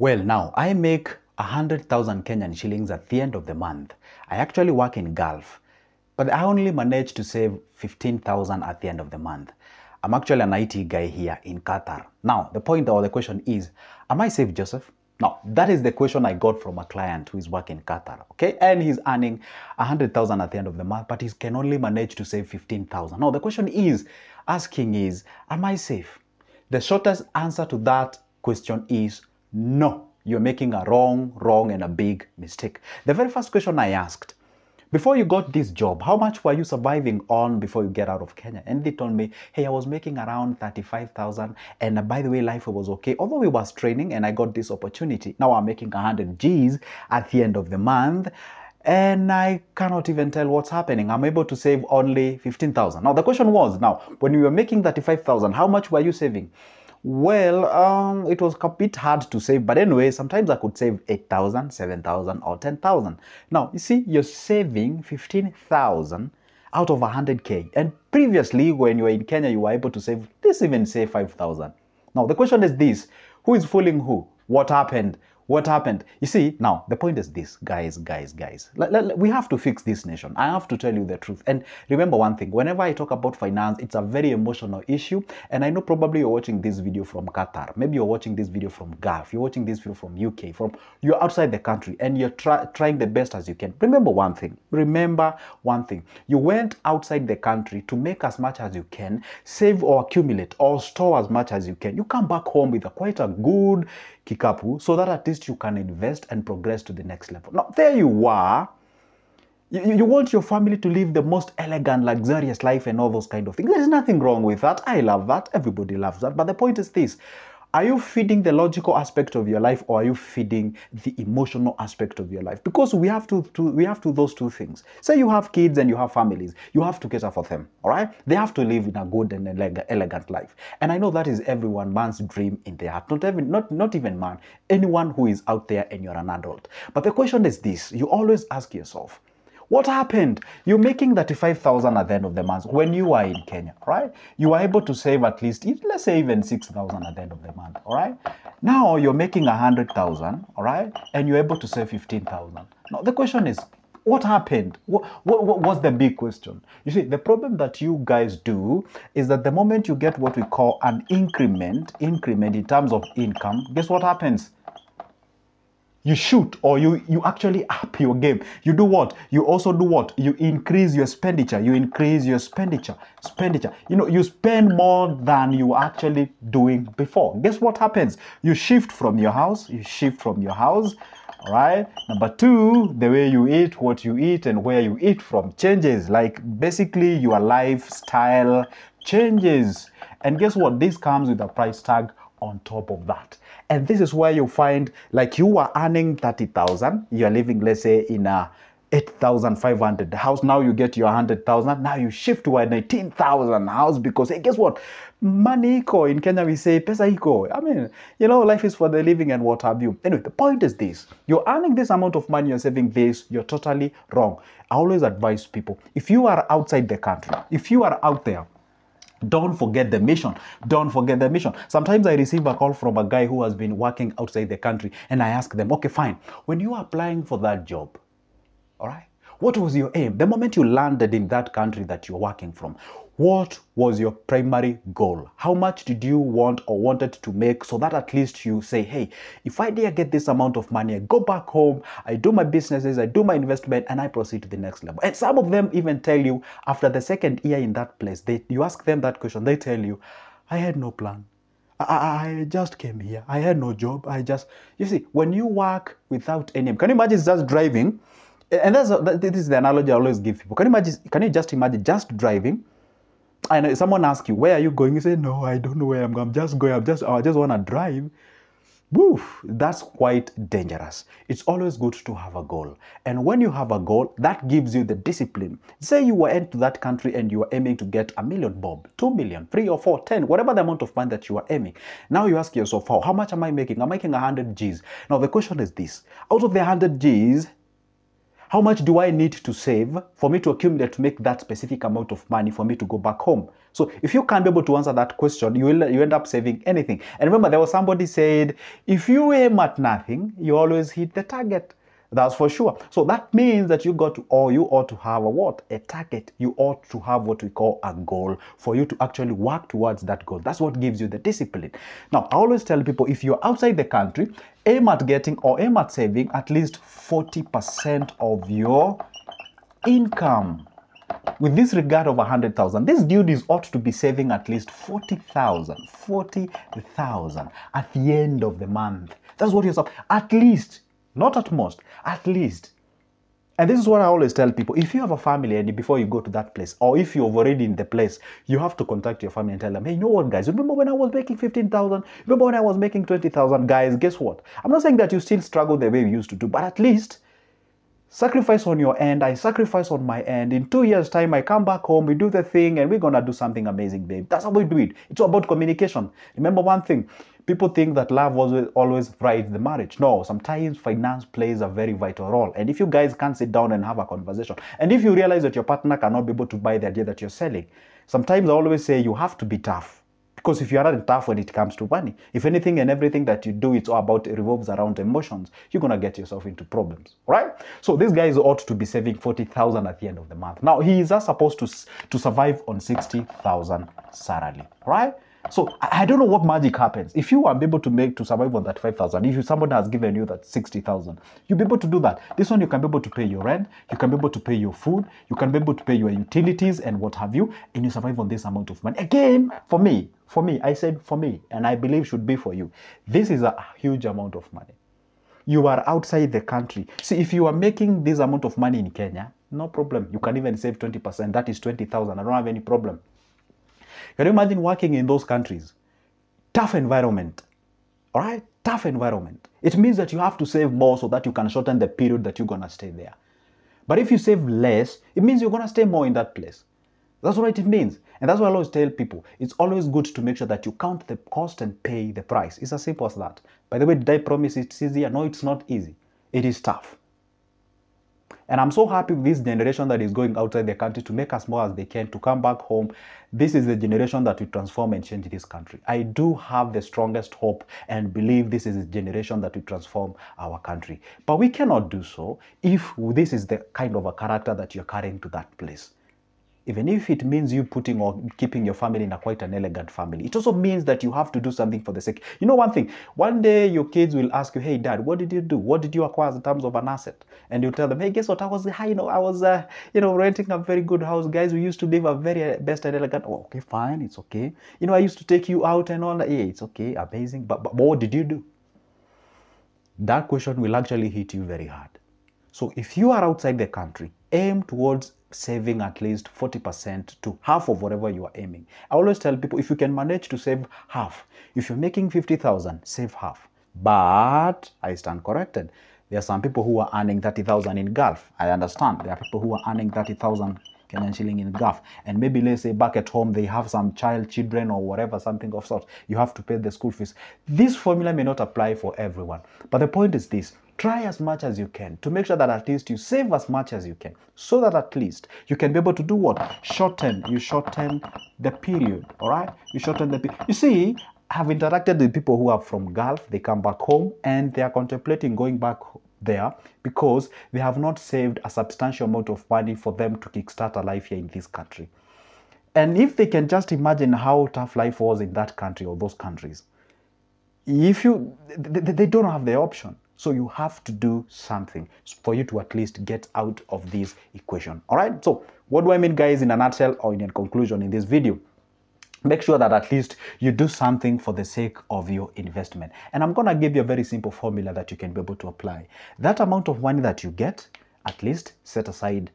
Well, now I make 100,000 Kenyan shillings at the end of the month. I actually work in Gulf, but I only manage to save 15,000 at the end of the month. I'm actually an IT guy here in Qatar. Now, the point or the question is, am I safe, Joseph? Now, that is the question I got from a client who is working in Qatar, okay? And he's earning 100,000 at the end of the month, but he can only manage to save 15,000. Now, the question is, am I safe? The shortest answer to that question is no. You're making a wrong, and a big mistake. The very first question I asked, before you got this job, how much were you surviving on before you get out of Kenya? And they told me, hey, I was making around 35,000. And by the way, life was okay. Although we was training and I got this opportunity, now I'm making 100 Gs at the end of the month. And I cannot even tell what's happening. I'm able to save only 15,000. Now, the question was, now, when you were making 35,000, how much were you saving? Well, it was a bit hard to save, but anyway, sometimes I could save 8,000, 7,000, or 10,000. Now, you see, you're saving 15,000 out of 100K. And previously, when you were in Kenya, you were able to save, let's even say 5,000. Now, the question is this, who is fooling who? What happened? What happened? You see, now, the point is this, guys. We have to fix this nation. I have to tell you the truth. And remember one thing, whenever I talk about finance, it's a very emotional issue. And I know probably you're watching this video from Qatar. Maybe you're watching this video from Gulf. You're watching this video from UK. You're outside the country and you're trying the best as you can. Remember one thing. You went outside the country to make as much as you can, save or accumulate or store as much as you can. You come back home with quite a good kikapu so that at least you can invest and progress to the next level. Now, there you are. You want your family to live the most elegant, luxurious life and all those kind of things. There's nothing wrong with that. I love that. Everybody loves that. But the point is this. Are you feeding the logical aspect of your life or are you feeding the emotional aspect of your life? Because we have those two things. Say you have kids and you have families. You have to cater for them, all right? They have to live in a good and elegant life. And I know that is every man's dream in their heart. Not even man. Anyone who is out there and you're an adult. But the question is this. You always ask yourself, what happened? You're making 35,000 at the end of the month when you are in Kenya, right? You are able to save at least, let's say even 6,000 at the end of the month, all right? Now you're making 100,000, all right? And you're able to save 15,000. Now the question is, what happened? What's the big question? You see, the problem that you guys do is that the moment you get what we call an increment in terms of income, guess what happens? You shoot or you actually up your game. You do what? You also do what? You increase your expenditure. You spend more than you were actually doing before. Guess what happens? You shift from your house. All right. Number two, the way you eat, what you eat, and where you eat from changes. Like basically your lifestyle changes. And guess what? This comes with a price tag on top of that. And this is where you find, like you were earning 30,000, you're living, let's say, in a 8,500 house. Now you get your 100,000. Now you shift to an 18,000 house because, hey, guess what? Money iko. In Kenya, we say, pesa iko. I mean, life is for the living and what have you. Anyway, the point is this. You're earning this amount of money, you're saving this, you're totally wrong. I always advise people, if you are outside the country, if you are out there, don't forget the mission. Sometimes I receive a call from a guy who has been working outside the country and I ask them, okay, fine. When you are applying for that job, all right, what was your aim? The moment you landed in that country that you're working from, what was your primary goal? How much did you want or wanted to make so that at least you say, hey, if I dare get this amount of money, I go back home, I do my businesses, I do my investment, and I proceed to the next level. And some of them even tell you after the second year in that place, you ask them that question, they tell you, I had no plan. I just came here. I had no job. You see, when you work without any aim, can you imagine just driving? And this is the analogy I always give people. Can you just imagine just driving? And someone asks you, where are you going? You say, no, I don't know where I'm going. I'm just going. I just want to drive. Woof, that's quite dangerous. It's always good to have a goal. And when you have a goal, that gives you the discipline. Say you were into that country and you are aiming to get 1 million bob, 2 million, 3 or 4, 10, whatever the amount of money that you are aiming. Now you ask yourself, how much am I making? I'm making 100 Gs. Now the question is this. Out of the 100 Gs, How much do I need to save for me to accumulate to make that specific amount of money for me to go back home? So if you can't be able to answer that question, you end up saving anything. And remember, there was somebody said, if you aim at nothing, you always hit the target. That's for sure. So that means that you ought to have a what? A target. You ought to have what we call a goal for you to actually work towards that goal. That's what gives you the discipline. Now, I always tell people, if you're outside the country, aim at saving at least 40% of your income. With this regard of 100,000, this dude ought to be saving at least 40,000 at the end of the month. That's what you're saying. At least. Not at most, at least. And this is what I always tell people. If you have a family and before you go to that place, or if you're already in the place, you have to contact your family and tell them, hey, you know what, guys? Remember when I was making 15,000? Remember when I was making 20,000? Guys, guess what? I'm not saying that you still struggle the way you used to do, but at least sacrifice on your end. I sacrifice on my end. In 2 years' time, I come back home, we do the thing, and we're going to do something amazing, babe. That's how we do it. It's all about communication. Remember one thing. People think that love always rides the marriage. No, sometimes finance plays a very vital role. And if you guys can't sit down and have a conversation, and if you realize that your partner cannot be able to buy the idea that you're selling, sometimes I always say you have to be tough. Because if you are not tough when it comes to money, if anything and everything that you do, it revolves around emotions, you're going to get yourself into problems, right? So these guys ought to be saving 40,000 at the end of the month. Now, he is just supposed to survive on 60,000 salary, right? So I don't know what magic happens. If you are able to survive on that 5,000, if somebody has given you that 60,000, you'll be able to do that. This one, you can be able to pay your rent, you can be able to pay your food, you can be able to pay your utilities and what have you, and you survive on this amount of money. Again, for me, I said for me, and I believe should be for you. This is a huge amount of money. You are outside the country. See, if you are making this amount of money in Kenya, no problem. You can even save 20%. That is 20,000. I don't have any problem. Can you imagine working in those countries? Tough environment, all right? Tough environment. It means that you have to save more so that you can shorten the period that you're going to stay there. But if you save less, it means you're going to stay more in that place. That's what it means. And that's why I always tell people, it's always good to make sure that you count the cost and pay the price. It's as simple as that. By the way, did I promise it's easy? No, it's not easy. It is tough. And I'm so happy with this generation that is going outside the country to make as more as they can to come back home. This is the generation that will transform and change this country. I do have the strongest hope and believe this is the generation that will transform our country. But we cannot do so if this is the kind of a character that you're carrying to that place. Even if it means you putting or keeping your family in a quite an elegant family, it also means that you have to do something for the sake. You know one thing, one day your kids will ask you, hey dad, what did you do? What did you acquire in terms of an asset? And you tell them, hey, guess what? I was renting a very good house. Guys, we used to live a very best and elegant. Oh, okay, fine, it's okay. I used to take you out and all that. Yeah, it's okay, amazing. But what did you do? That question will actually hit you very hard. So if you are outside the country, aim towards saving at least 40% to half of whatever you are aiming. I always tell people, if you can manage to save half, if you're making 50,000, save half. But I stand corrected. There are some people who are earning 30,000 in Gulf. I understand. There are people who are earning 30,000 Kenyan shilling in Gulf. And maybe let's say back at home, they have some children or whatever, something of sort. You have to pay the school fees. This formula may not apply for everyone. But the point is this. Try as much as you can to make sure that at least you save as much as you can, so that at least you can be able to do what? You shorten the period, all right? You shorten the period. You see, I have interacted with people who are from Gulf. They come back home and they are contemplating going back there because they have not saved a substantial amount of money for them to kickstart a life here in this country. And if they can just imagine how tough life was in that country or those countries, they don't have the option. So you have to do something for you to at least get out of this equation. All right. So what do I mean, guys, in a nutshell or in a conclusion in this video? Make sure that at least you do something for the sake of your investment. And I'm going to give you a very simple formula that you can be able to apply. That amount of money that you get, at least set aside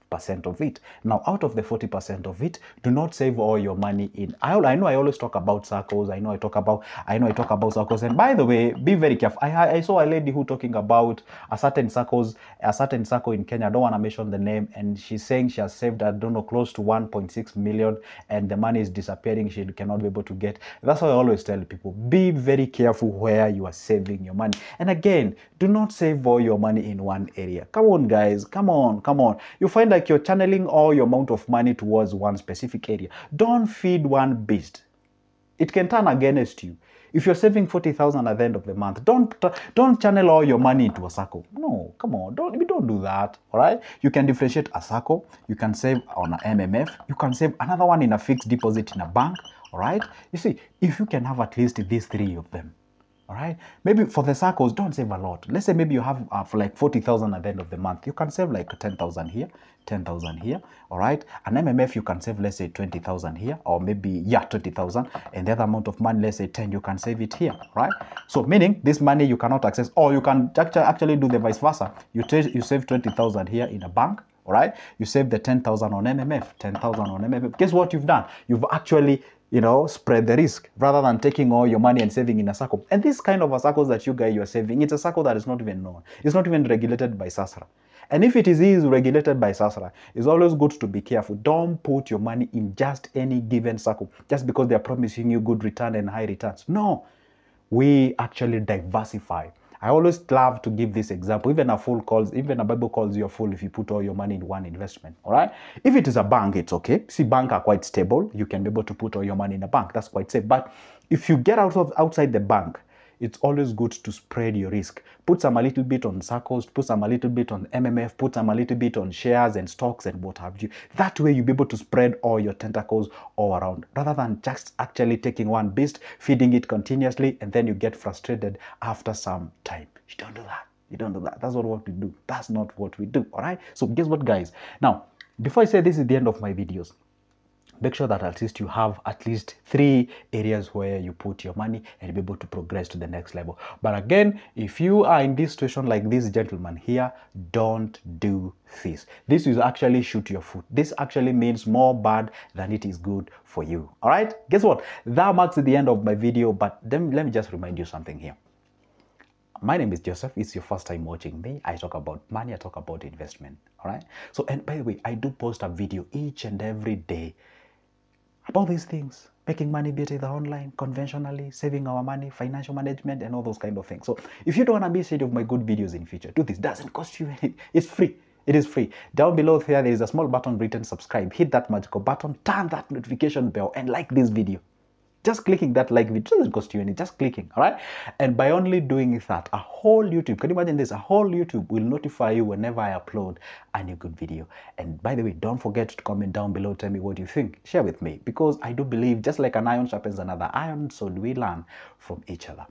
40% of it. Now, out of the 40% of it, do not save all your money in. I know I always talk about circles. I know I talk about circles. And by the way, be very careful. I saw a lady who talking about a certain circle in Kenya. I don't want to mention the name, and she's saying she has saved, I don't know, close to 1.6 million, and the money is disappearing. She cannot be able to get. That's why I always tell people, be very careful where you are saving your money. And again, do not save all your money in one area. Come on, guys. Come on. You find like you're channeling all your amount of money towards one specific area. Don't feed one beast. It can turn against you. If you're saving 40,000 at the end of the month, don't channel all your money into a circle. No, come on, don't do that. All right, you can differentiate a circle. You can save on an MMF. You can save another one in a fixed deposit in a bank. All right, you see, if you can have at least these three of them. All right, maybe for the circles, don't save a lot. Let's say maybe you have for like 40,000 at the end of the month. You can save like 10,000 here, 10,000 here. All right, an MMF you can save, let's say 20,000 here, or maybe 20,000, and the other amount of money, let's say 10, you can save it here, right? So meaning this money you cannot access, or you can actually do the vice versa. You save 20,000 here in a bank. All right, you save the 10,000 on MMF, 10,000 on MMF. Guess what you've done? You've actually, spread the risk rather than taking all your money and saving in a circle. And this kind of a circle that you guys are saving, it's a circle that is not even known. It's not even regulated by SASRA. And if it is regulated by SASRA, it's always good to be careful. Don't put your money in just any given circle just because they are promising you good return and high returns. No, we actually diversify. I always love to give this example. Even a Bible calls you a fool if you put all your money in one investment. All right. If it is a bank, it's okay. See, banks are quite stable. You can be able to put all your money in a bank. That's quite safe. But if you get outside the bank, it's always good to spread your risk. Put some a little bit on circles, put some a little bit on MMF, put some a little bit on shares and stocks and what have you. That way you'll be able to spread all your tentacles all around, rather than just actually taking one beast, feeding it continuously, and then you get frustrated after some time. You don't do that. You don't do that. That's not what we do. That's not what we do. All right. So guess what, guys? Now, before I say this is the end of my videos, make sure that at least you have at least 3 areas where you put your money and be able to progress to the next level. But again, if you are in this situation like this gentleman here, don't do this. This is actually shoot your foot. This actually means more bad than it is good for you. All right, guess what? That marks the end of my video. But then let me just remind you something here. My name is Joseph. It's your first time watching me. I talk about money. I talk about investment. All right. So, and by the way, I do post a video each and every day about these things, making money, be it either online, conventionally, saving our money, financial management, and all those kind of things. So if you don't want to be ashamed of my good videos in future, do this. Doesn't cost you anything. It's free. It is free. Down below here, there is a small button written subscribe. Hit that magical button, turn that notification bell, and like this video. Just clicking that like video doesn't cost you anything, just clicking, all right? And by only doing that, a whole YouTube, can you imagine this? A whole YouTube will notify you whenever I upload a new good video. And by the way, don't forget to comment down below, tell me what you think. Share with me, because I do believe just like an iron sharpens another iron, so do we learn from each other.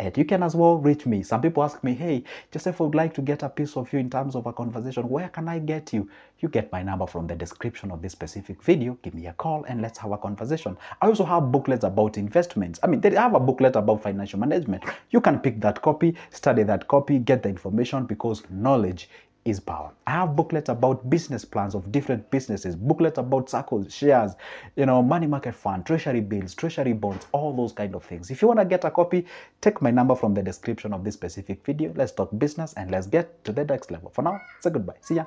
And you can as well reach me. Some people ask me, hey, Joseph, I would like to get a piece of you in terms of a conversation. Where can I get you? You get my number from the description of this specific video. Give me a call and let's have a conversation. I also have booklets about investments. I mean, they have a booklet about financial management. You can pick that copy, study that copy, get the information, because knowledge is power. I have booklets about business plans of different businesses, booklets about circles, shares, money market fund, treasury bills, treasury bonds, all those kind of things. If you want to get a copy, take my number from the description of this specific video. Let's talk business and let's get to the next level. For now, say goodbye. See ya.